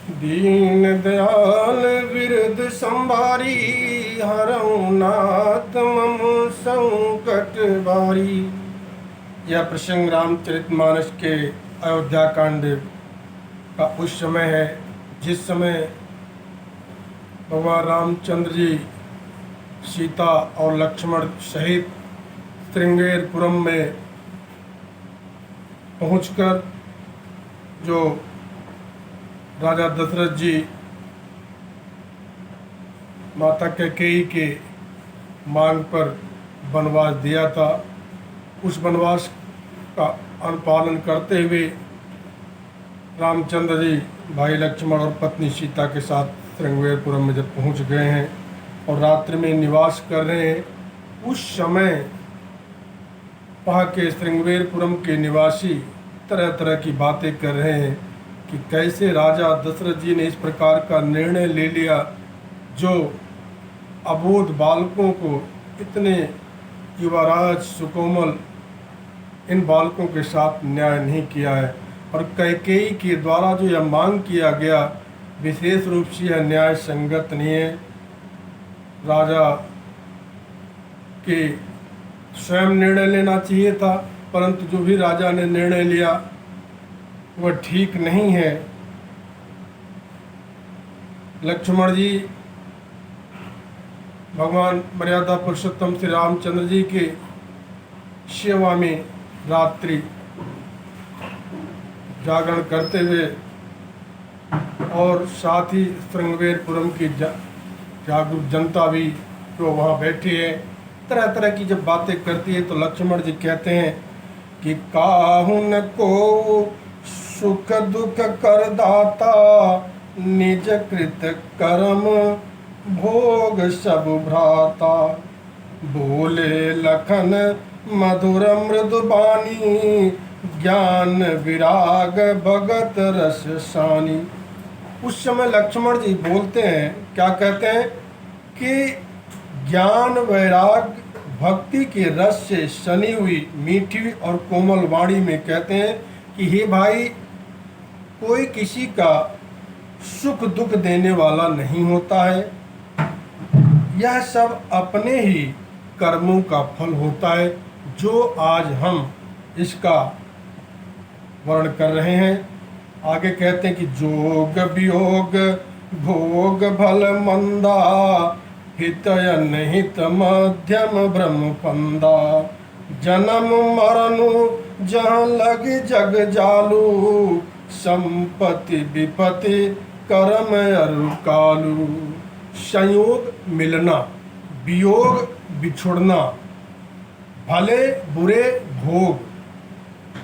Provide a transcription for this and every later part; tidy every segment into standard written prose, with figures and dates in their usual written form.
दीन दयाल विरद संभारी, हरऊ नाथ मम संकट बारी। यह प्रसंग रामचरितमानस के अयोध्या कांड का उस समय है जिस समय भगवान रामचंद्र जी सीता और लक्ष्मण सहित श्रृंगेरपुरम में पहुंचकर जो राजा दशरथ जी माता कैकेयी के मांग पर वनवास दिया था, उस वनवास का अनुपालन करते हुए रामचंद्र जी भाई लक्ष्मण और पत्नी सीता के साथ श्रृंगेरपुरम में जब पहुंच गए हैं और रात्रि में निवास कर रहे हैं, उस समय वहाँ के श्रृंगेरपुरम के निवासी तरह तरह की बातें कर रहे हैं कि कैसे राजा दशरथ जी ने इस प्रकार का निर्णय ले लिया जो अबोध बालकों को, इतने युवराज सुकोमल इन बालकों के साथ न्याय नहीं किया है। और कैकेयी के द्वारा जो यह मांग किया गया विशेष रूप से यह न्याय संगत नहीं है। राजा के स्वयं निर्णय लेना चाहिए था, परंतु जो भी राजा ने निर्णय लिया वह ठीक नहीं है। लक्ष्मण जी भगवान मर्यादा पुरुषोत्तम श्री रामचंद्र जी के सेवा में रात्रि जागरण करते हुए और साथ ही श्रृंगेरपुरम की जागरूक जनता भी जो वहाँ बैठी है तरह तरह की जब बातें करती है, तो लक्ष्मण जी कहते हैं कि काहुन को सुख दुख कर दाता, निज कृत कर्म भोग सब भ्राता। बोले लखन मधुर मृदु बानी, ज्ञान विराग भगत रस सानी। उस समय लक्ष्मण जी बोलते हैं, क्या कहते हैं कि ज्ञान वैराग भक्ति के रस से सनी हुई मीठी और कोमल वाणी में कहते हैं कि हे भाई, कोई किसी का सुख दुख देने वाला नहीं होता है, यह सब अपने ही कर्मों का फल होता है, जो आज हम इसका वर्ण कर रहे हैं। आगे कहते हैं कि जोग वियोग भोग भल मंदा, हित अनहित मध्यम ब्रह्म पंदा। जन्म मरनु जहाँ लग जग जालू, संपत्ति विपत्ति कर्म अरु कालू। संयोग मिलना, वियोग बिछुड़ना, भले बुरे भोग,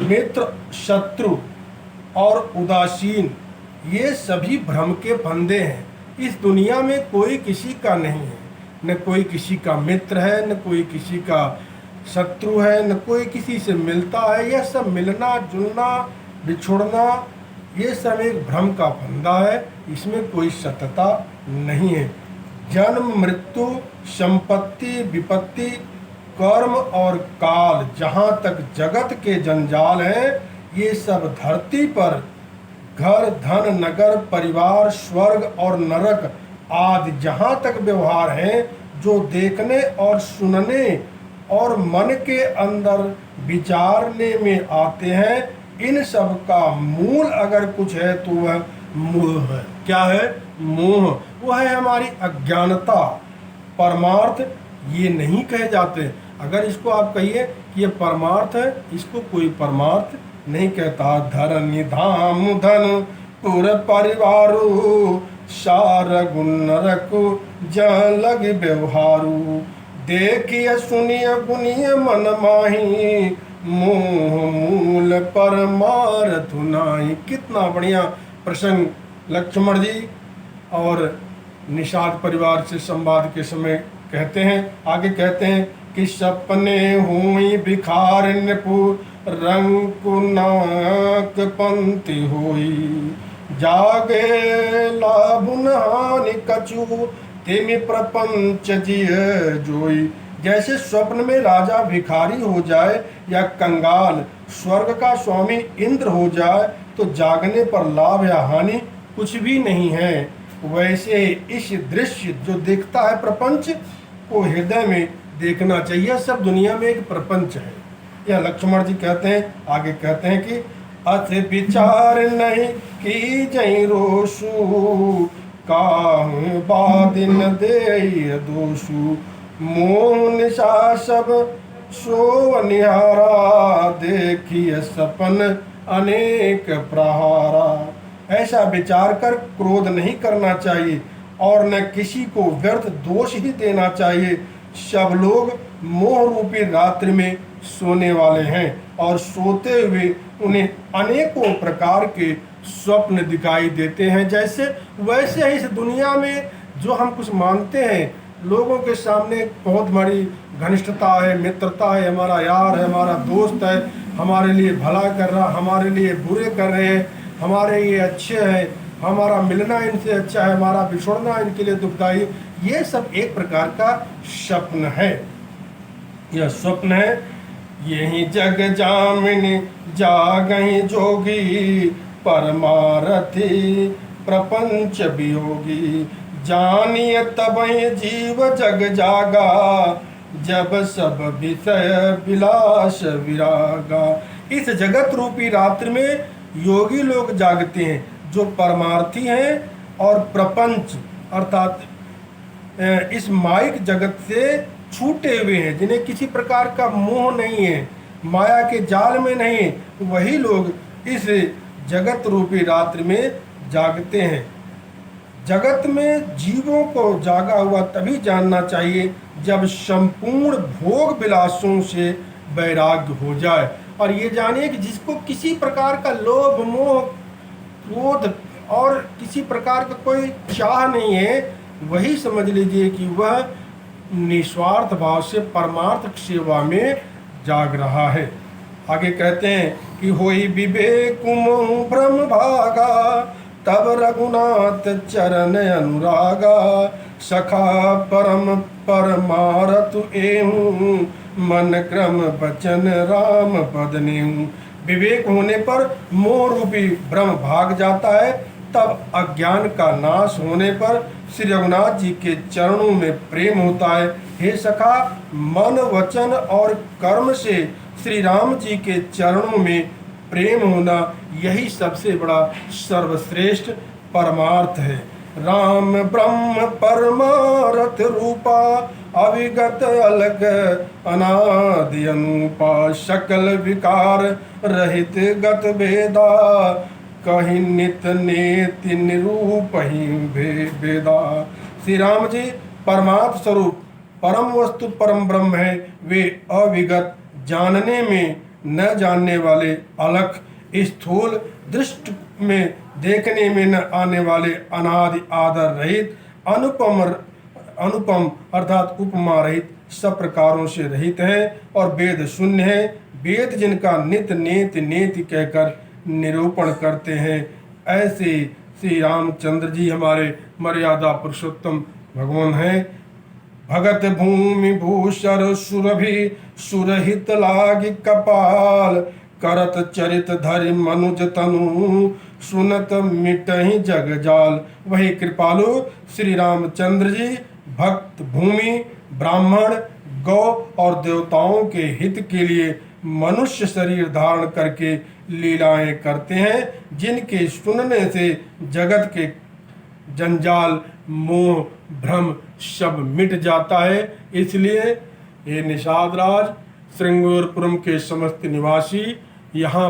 मित्र शत्रु और उदासीन, ये सभी भ्रम के फंदे हैं। इस दुनिया में कोई किसी का नहीं है, न कोई किसी का मित्र है, न कोई किसी का शत्रु है, न कोई किसी से मिलता है। यह सब मिलना जुलना बिछुड़ना ये सब एक भ्रम का फंदा है, इसमें कोई सत्यता नहीं है। जन्म मृत्यु संपत्ति विपत्ति कर्म और काल, जहाँ तक जगत के जंजाल हैं, ये सब धरती पर घर धन नगर परिवार स्वर्ग और नरक आदि जहाँ तक व्यवहार हैं, जो देखने और सुनने और मन के अंदर विचारने में आते हैं, इन सब का मूल अगर कुछ है तो वह मोह है। क्या है? मोह। वह है हमारी अज्ञानता। परमार्थ ये नहीं कहे जाते। अगर इसको आप कहिए कि ये परमार्थ है, इसको कोई परमार्थ नहीं कहता। धरनी धाम धन पुर परिवारू, सार गुण रखु जहाँ लग व्यवहारू। देखिए सुनिए गुनिए मन माही, मोह मूल परमार्थ नाही। कितना बढ़िया प्रसंग लक्ष्मण जी और निषाद परिवार से संवाद के समय कहते हैं। आगे कहते हैं कि सपने हुई भिखार निपुर, रंग नाक पंथी हुई। जागे लाभ हानि कछु, तेमि प्रपंच जिय जोई। जैसे स्वप्न में राजा भिखारी हो जाए या कंगाल स्वर्ग का स्वामी इंद्र हो जाए, तो जागने पर लाभ या हानि कुछ भी नहीं है, वैसे इस दृश्य जो देखता है प्रपंच को हृदय में देखना चाहिए। सब दुनिया में एक प्रपंच है। यह लक्ष्मण जी कहते हैं, आगे कहते हैं कि अथ विचार नहीं की जई रोसु, काहू बादिन दे दोषु, मोह निशा सब सो निहारा, देखिए सपन अनेक प्रहारा। ऐसा विचार कर क्रोध नहीं करना चाहिए और न किसी को व्यर्थ दोष ही देना चाहिए। सब लोग मोह रूपी रात्रि में सोने वाले हैं और सोते हुए उन्हें अनेकों प्रकार के स्वप्न दिखाई देते हैं। जैसे वैसे ही इस दुनिया में जो हम कुछ मानते हैं, लोगों के सामने बहुत बड़ी घनिष्ठता है, मित्रता है, हमारा यार है, हमारा दोस्त है, हमारे लिए भला कर रहा, हमारे लिए बुरे कर रहे हैं, हमारे लिए अच्छे हैं, हमारा मिलना इनसे अच्छा है, हमारा बिछुड़ना इनके लिए दुखदाई, ये सब एक प्रकार का स्वप्न है। यह स्वप्न है। यही जग जामिनी जागही जोगी, परमारथी प्रपंच वियोगी, जानिए तबहि जीव जग जागा, जब सब विषय विलास विरागा। इस जगत रूपी रात्रि में योगी लोग जागते हैं जो परमार्थी हैं और प्रपंच अर्थात इस माइक जगत से छूटे हुए हैं, जिन्हें किसी प्रकार का मोह नहीं है, माया के जाल में नहीं, वही लोग इस जगत रूपी रात्रि में जागते हैं। जगत में जीवों को जागा हुआ तभी जानना चाहिए जब संपूर्ण भोग विलासों से वैराग्य हो जाए। और ये जानिए कि जिसको किसी प्रकार का लोभ मोह क्रोध और किसी प्रकार का कोई चाह नहीं है, वही समझ लीजिए कि वह निस्वार्थ भाव से परमार्थ सेवा में जाग रहा है। आगे कहते हैं कि होई विवेक मोह ब्रह्म भागा, तब रघुनाथ चरण अनुरागा, सखा परम परमारतु एहूं, मन क्रम बचन राम पद नेहूं। विवेक होने पर मोह रूपी ब्रह्म भाग जाता है, तब अज्ञान का नाश होने पर श्री रघुनाथ जी के चरणों में प्रेम होता है। हे सखा, मन वचन और कर्म से श्री राम जी के चरणों में प्रेम होना यही सबसे बड़ा सर्वश्रेष्ठ परमार्थ है। राम ब्रह्म परमारथ रूपा, अविगत अलग अनादि अनुपा, सकल विकार रहित गत भेदा, कहीं नित नेति निरूप ही भेदा। श्री राम जी परमार्थ स्वरूप परम वस्तु परम ब्रह्म है। वे अविगत, जानने में न जानने वाले, अलख स्थूल दृष्टि में देखने में न आने वाले, अनादि आदर रहित, अनुपम अर्थात उपमा रहित, सब प्रकारों से रहित है और वेद शून्य है। वेद जिनका नित नेति नेति कहकर निरूपण करते हैं, ऐसे श्री रामचंद्र जी हमारे मर्यादा पुरुषोत्तम भगवान हैं। भगत भूमि भूषर सुरभि सुरहित लागी कपाल, करत चरित धरि मनुज तनु, सुनत मिटहि जग जाल। वही कृपालु श्री रामचंद्र जी भक्त भूमि ब्राह्मण गौ और देवताओं के हित के लिए मनुष्य शरीर धारण करके लीलाएं करते हैं, जिनके सुनने से जगत के जंजाल मोह भ्रम सब मिट जाता है। इसलिए ये निषाद राज श्रृंगारपुरम के समस्त निवासी, यहाँ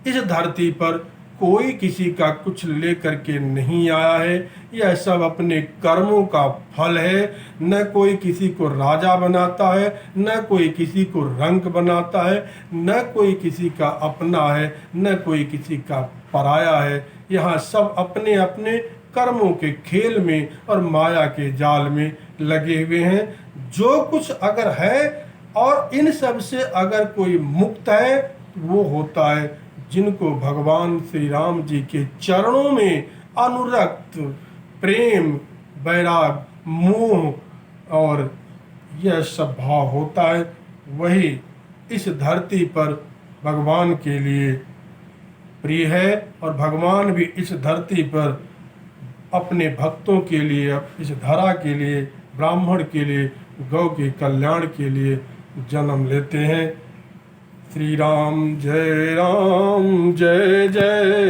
इस धरती पर कोई किसी का कुछ लेकर के नहीं आया है। यह सब अपने कर्मों का फल है। न कोई किसी को राजा बनाता है, न कोई किसी को रंक बनाता है, न कोई किसी का अपना है, न कोई किसी का पराया है। यहाँ सब अपने अपने कर्मों के खेल में और माया के जाल में लगे हुए हैं। जो कुछ अगर है और इन सब से अगर कोई मुक्त है, वो होता है जिनको भगवान श्री राम जी के चरणों में अनुरक्त प्रेम वैराग मोह और यह सब भाव होता है। वही इस धरती पर भगवान के लिए प्रिय है और भगवान भी इस धरती पर अपने भक्तों के लिए, इस धरा के लिए, ब्राह्मण के लिए, गौ के कल्याण के लिए जन्म लेते हैं। श्री राम जय जय।